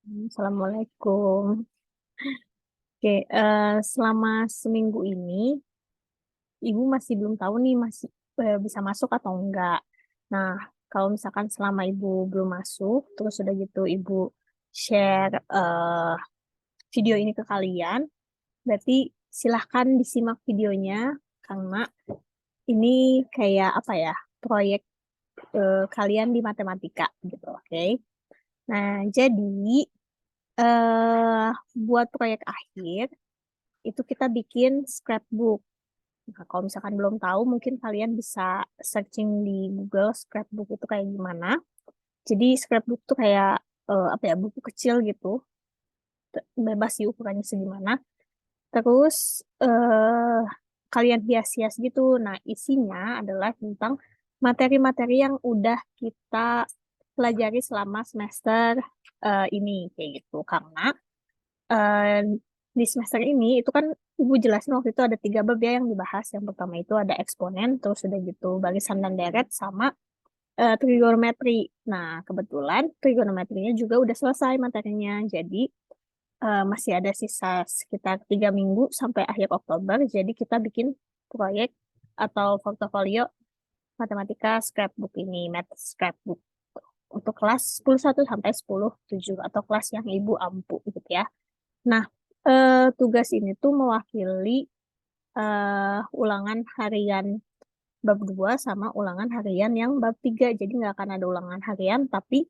Assalamualaikum. Oke, selama seminggu ini, Ibu masih belum tahu nih masih bisa masuk atau enggak. Nah, kalau misalkan selama Ibu belum masuk, terus udah gitu Ibu share video ini ke kalian, berarti silahkan disimak videonya karena ini kayak apa ya, proyek kalian di matematika gitu, oke? Nah, jadi eh buat proyek akhir itu kita bikin scrapbook. Nah, kalau misalkan belum tahu, mungkin kalian bisa searching di Google scrapbook itu kayak gimana. Jadi scrapbook tuh kayak apa ya, buku kecil gitu, bebas sih ukurannya segimana. Terus kalian hias-hias gitu. Nah, isinya adalah tentang materi-materi yang udah kita pelajari selama semester ini kayak gitu. Karena eh, di semester ini itu kan Ibu jelasin waktu itu ada 3 bab ya yang dibahas. Yang pertama itu ada eksponen, terus udah gitu barisan dan deret sama trigonometri. Nah, kebetulan trigonometrinya juga udah selesai materinya. Jadi masih ada sisa sekitar 3 minggu sampai akhir Oktober. Jadi kita bikin proyek atau portofolio matematika scrapbook ini, math scrapbook untuk kelas 10.1 sampai 10.7 atau kelas yang Ibu ampu gitu ya. Nah, tugas ini tuh mewakili ulangan harian bab 2 sama ulangan harian yang bab 3. Jadi nggak akan ada ulangan harian, tapi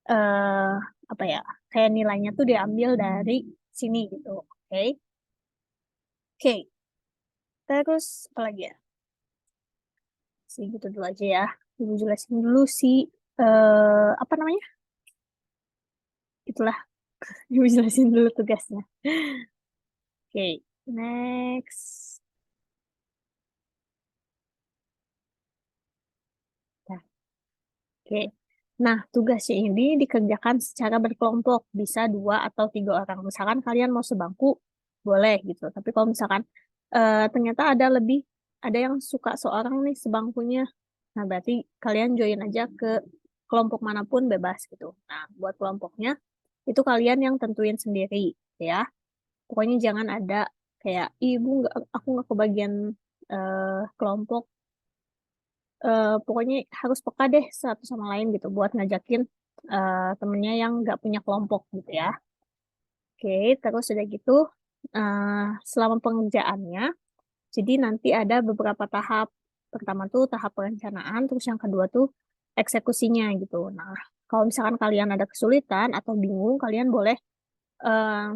eh apa ya, kayak nilainya tuh diambil dari sini gitu. Oke. Oke. Terus apa lagi ya? Sih gitu dulu aja ya. Ibu jelasin dulu sih apa namanya? Itulah. Ibu jelasin dulu tugasnya. Oke. Next. Nah, oke. Nah, tugasnya ini dikerjakan secara berkelompok, bisa 2 atau 3 orang. Misalkan kalian mau sebangku, boleh gitu. Tapi kalau misalkan ternyata ada yang suka seorang nih sebangkunya. Nah, berarti kalian join aja ke kelompok manapun bebas gitu. Nah, buat kelompoknya, itu kalian yang tentuin sendiri, ya. Pokoknya jangan ada kayak, ibu nggak, aku nggak kebagian kelompok. Pokoknya harus peka deh satu sama lain gitu buat ngajakin temennya yang nggak punya kelompok gitu ya. Oke, terus udah gitu eh, selama pengerjaannya, jadi nanti ada beberapa tahap. Pertama tuh tahap perencanaan, terus yang kedua tuh eksekusinya gitu. Nah, kalau misalkan kalian ada kesulitan atau bingung, kalian boleh eh,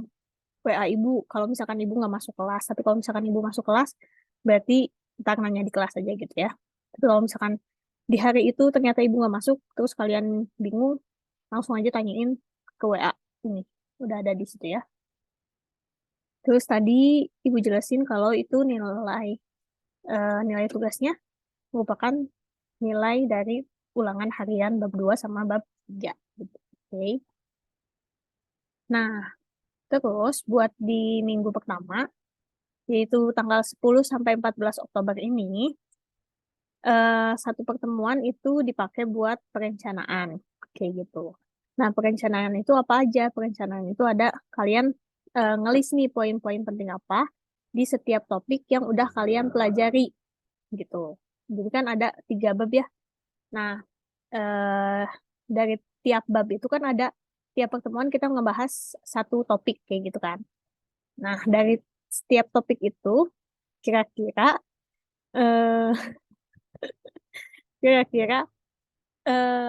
WA ibu. Kalau misalkan ibu nggak masuk kelas, tapi kalau misalkan ibu masuk kelas, berarti ntar nanya di kelas aja gitu ya. Tapi kalau misalkan di hari itu ternyata ibu nggak masuk, terus kalian bingung, langsung aja tanyain ke WA ini. Udah ada di situ ya. Terus tadi ibu jelasin kalau itu nilai tugasnya merupakan nilai dari ulangan harian bab 2 sama bab 3. Gitu. Oke. Nah, terus buat di minggu pertama, yaitu tanggal 10 sampai 14 Oktober ini, satu pertemuan itu dipakai buat perencanaan. Kayak gitu. Nah, perencanaan itu apa aja? Perencanaan itu ada kalian ngelis nih poin-poin penting apa di setiap topik yang udah kalian pelajari gitu. Jadi kan ada 3 bab ya. Nah, eh, dari tiap bab itu kan ada tiap pertemuan kita ngebahas satu topik kayak gitu kan. Nah, dari setiap topik itu kira-kira eh, kira-kira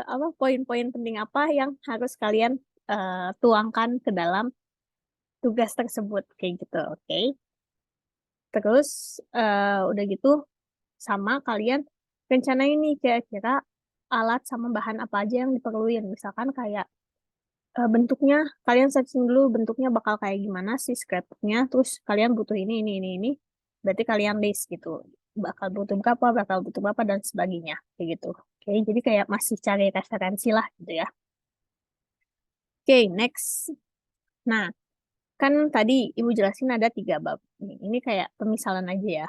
apa poin-poin penting apa yang harus kalian tuangkan ke dalam tugas tersebut kayak gitu, oke? Terus udah gitu sama kalian rencana ini kira-kira alat sama bahan apa aja yang diperluin. Misalkan kayak bentuknya kalian searching dulu bentuknya bakal kayak gimana sih scrapbooknya. Terus kalian butuh ini. Berarti kalian list gitu. Bakal butuh berapa dan sebagainya kayak gitu. Oke, jadi kayak masih cari referensi lah gitu ya. Oke, next. Nah, kan tadi Ibu jelasin ada 3 bab. Ini kayak pemisalan aja ya.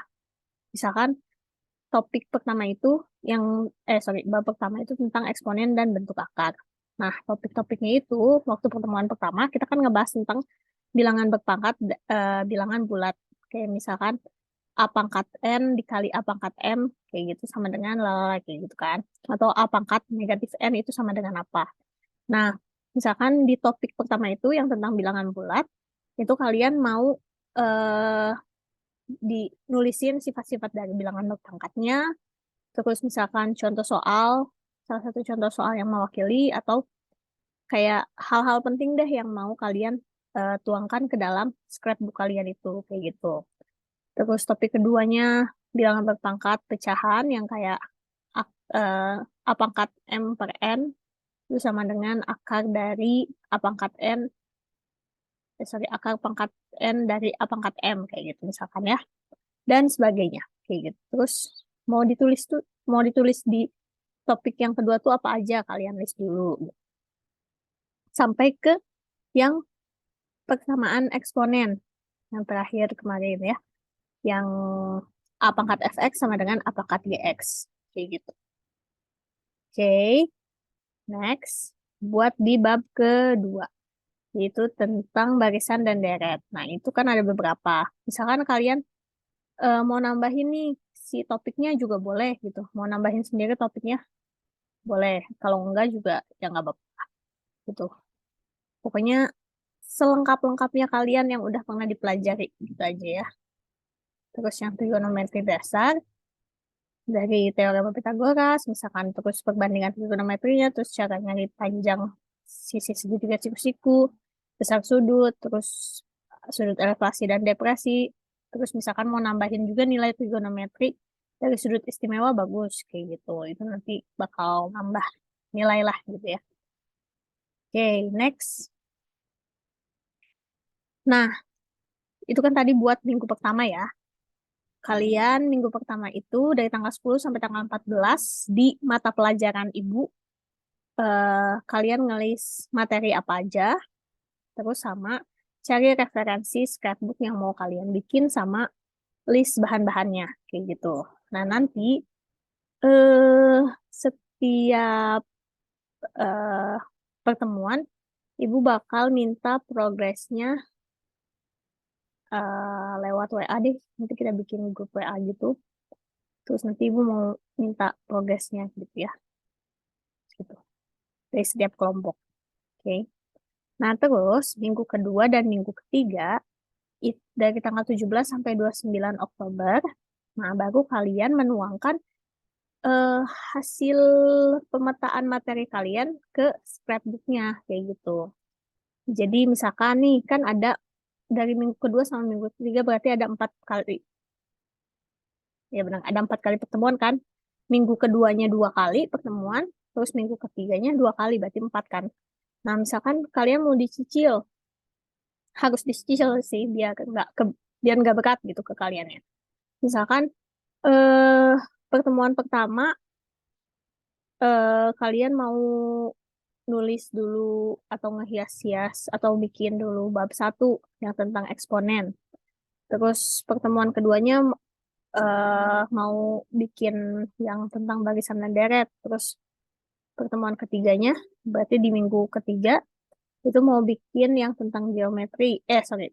Misalkan topik pertama itu bab pertama itu tentang eksponen dan bentuk akar. Nah, topik-topiknya itu waktu pertemuan pertama kita kan ngebahas tentang bilangan berpangkat, bilangan bulat. Kayak misalkan A pangkat N dikali A pangkat M, kayak gitu sama dengan lalala, kayak gitu kan. Atau A pangkat negatif N itu sama dengan apa. Nah, misalkan di topik pertama itu yang tentang bilangan bulat, itu kalian mau eh dinulisin sifat-sifat dari bilangan berpangkatnya, terus misalkan contoh soal, salah satu contoh soal yang mewakili, atau kayak hal-hal penting deh yang mau kalian tuangkan ke dalam scrapbook kalian itu, kayak gitu. Terus topik keduanya bilangan berpangkat pecahan yang kayak A pangkat M per N itu sama dengan akar dari A pangkat N, akar pangkat N dari A pangkat M, kayak gitu misalkan ya. Dan sebagainya, kayak gitu. Terus mau ditulis tuh, mau ditulis di topik yang kedua tuh apa aja, kalian list dulu. Sampai ke yang persamaan eksponen, yang terakhir kemarin ya. Yang A pangkat fx sama dengan A pangkat gx. Kayak gitu. Oke, next. Buat di bab kedua, yaitu tentang barisan dan deret. Nah, itu kan ada beberapa. Misalkan kalian mau nambahin nih, si topiknya juga boleh gitu. Mau nambahin sendiri topiknya, boleh. Kalau enggak juga, ya nggak apa-apa gitu. Pokoknya selengkap-lengkapnya kalian yang udah pernah dipelajari, gitu aja ya. Terus yang trigonometri dasar, dari teorema Pitagoras, misalkan terus perbandingan trigonometrinya, terus cara nyari panjang sisi segitiga siku-siku, besar sudut, terus sudut elevasi dan depresi, terus misalkan mau nambahin juga nilai trigonometri dari sudut istimewa bagus, kayak gitu. Itu nanti bakal nambah nilai lah gitu ya. Oke, next. Nah, itu kan tadi buat minggu pertama ya. Kalian minggu pertama itu dari tanggal 10 sampai tanggal 14 di mata pelajaran Ibu, kalian ngelis materi apa aja, terus sama cari referensi scrapbook yang mau kalian bikin sama list bahan-bahannya, kayak gitu. Nah, nanti eh setiap eh pertemuan, Ibu bakal minta progresnya lewat WA deh. Nanti kita bikin grup WA gitu. Terus nanti Ibu mau minta progresnya gitu ya. Gitu. Dari setiap kelompok. Oke. Nah, terus minggu kedua dan minggu ketiga dari tanggal 17 sampai 29 Oktober, nah baru kalian menuangkan eh, hasil pemetaan materi kalian ke scrapbooknya kayak gitu. Jadi misalkan nih kan ada dari minggu kedua sama minggu ketiga berarti ada 4 kali. Ya benar, ada 4 kali pertemuan kan. Minggu keduanya 2 kali pertemuan, terus minggu ketiganya 2 kali, berarti 4 kan. Nah, misalkan kalian mau dicicil, harus dicicil sih biar nggak berat gitu ke kalian ya. Misalkan eh pertemuan pertama kalian mau nulis dulu atau ngehias-hias atau bikin dulu bab 1 yang tentang eksponen. Terus pertemuan keduanya mau bikin yang tentang barisan dan deret. Terus pertemuan ketiganya berarti di minggu ketiga itu mau bikin yang tentang geometri,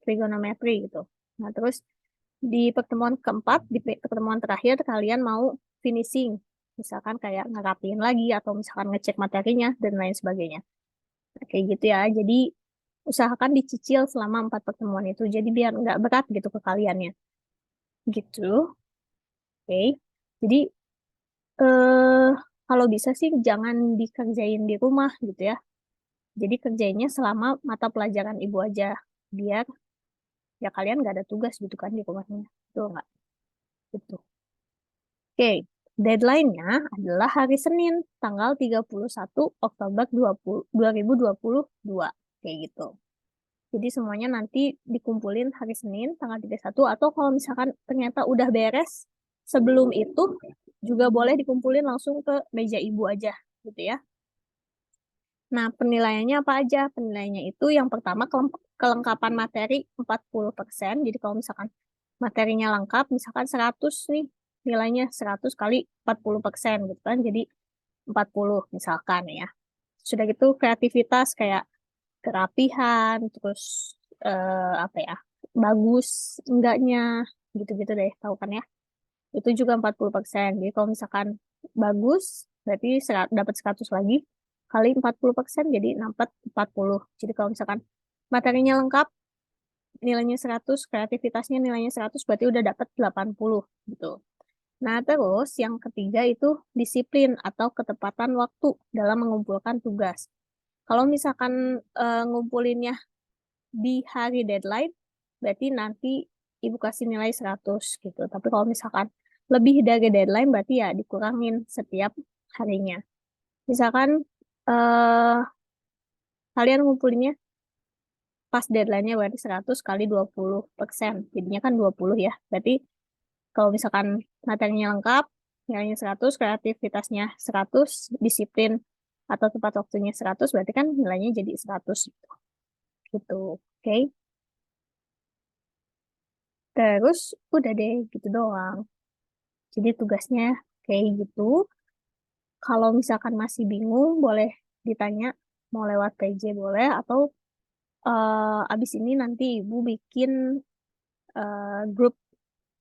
trigonometri gitu. Nah, terus di pertemuan keempat, di pertemuan terakhir, kalian mau finishing. Misalkan kayak ngerapiin lagi, atau misalkan ngecek materinya, dan lain sebagainya. Nah, kayak gitu ya. Jadi, usahakan dicicil selama 4 pertemuan itu. Jadi, biar nggak berat gitu ke kaliannya. Gitu. Oke. Jadi, eh kalau bisa sih jangan dikerjain di rumah gitu ya. Jadi, kerjainnya selama mata pelajaran ibu aja. Biar ya kalian nggak ada tugas gitu kan di rumahnya. Betul nggak? Gitu. Oke, deadline-nya adalah hari Senin, tanggal 31 Oktober 2022. Kayak gitu. Jadi semuanya nanti dikumpulin hari Senin, tanggal 31, atau kalau misalkan ternyata udah beres, sebelum itu juga boleh dikumpulin langsung ke meja ibu aja, gitu ya. Nah, penilaiannya apa aja? Penilaiannya itu yang pertama kelengkapan materi 40%. Jadi kalau misalkan materinya lengkap, misalkan 100 nih, nilainya 100 kali 40% gitu kan. Jadi 40 misalkan ya. Sudah gitu kreativitas kayak kerapihan, terus apa ya, bagus enggaknya, gitu-gitu deh, tahu kan ya. Itu juga 40%. Jadi kalau misalkan bagus, berarti dapat 100 lagi, kali 40%, jadi dapat 40. Jadi kalau misalkan materinya lengkap, nilainya 100, kreativitasnya nilainya 100, berarti udah dapat 80 gitu. Nah, terus yang ketiga itu disiplin atau ketepatan waktu dalam mengumpulkan tugas. Kalau misalkan ngumpulinnya di hari deadline, berarti nanti ibu kasih nilai 100 gitu. Tapi kalau misalkan lebih dari deadline, berarti ya dikurangin setiap harinya. Misalkan eh, kalian ngumpulinnya pas deadline-nya berarti 100 kali 20%. Jadinya kan 20 ya. Berarti kalau misalkan materinya lengkap, nilainya 100, kreativitasnya 100, disiplin atau tepat waktunya 100, berarti kan nilainya jadi 100 gitu. Oke. Terus udah deh gitu doang. Jadi tugasnya kayak gitu. Kalau misalkan masih bingung, boleh ditanya mau lewat PJ boleh atau abis ini nanti ibu bikin grup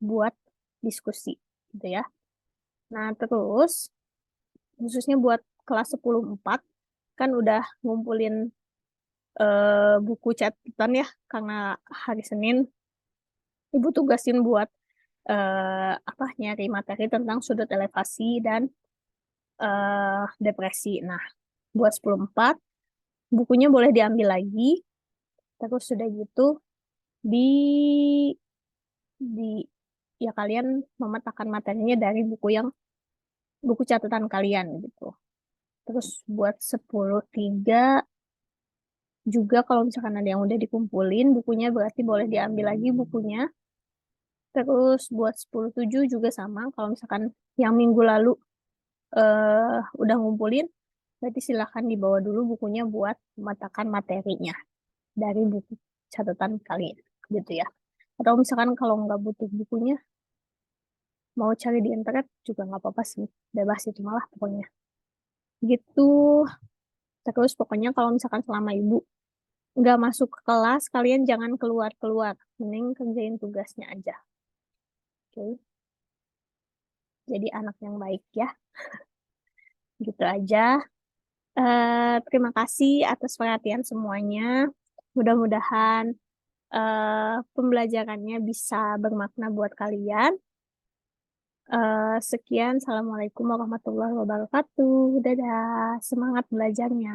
buat diskusi gitu ya. Nah, terus khususnya buat kelas 10-4 kan udah ngumpulin buku catatan ya karena hari Senin ibu tugasin buat apa nyari materi tentang sudut elevasi dan depresi. Nah, buat 10-4 bukunya boleh diambil lagi. Terus sudah gitu di di ya kalian memetakan materinya dari buku catatan kalian gitu. Terus buat 10-3 juga kalau misalkan ada yang udah dikumpulin bukunya berarti boleh diambil lagi bukunya. Terus buat 10-7 juga sama. Kalau misalkan yang minggu lalu udah ngumpulin, berarti silahkan dibawa dulu bukunya buat memetakan materinya dari buku catatan kalian gitu ya. Atau misalkan kalau nggak butuh bukunya, mau cari di internet juga nggak apa-apa sih. Bebas itu malah pokoknya. Gitu. Terus pokoknya kalau misalkan selama ibu nggak masuk ke kelas, kalian jangan keluar-keluar. Mending kerjain tugasnya aja. Oke. Jadi anak yang baik ya. Gitu aja. Terima kasih atas perhatian semuanya. Mudah-mudahan pembelajarannya bisa bermakna buat kalian. Sekian, Assalamualaikum warahmatullahi wabarakatuh. Dadah, semangat belajarnya.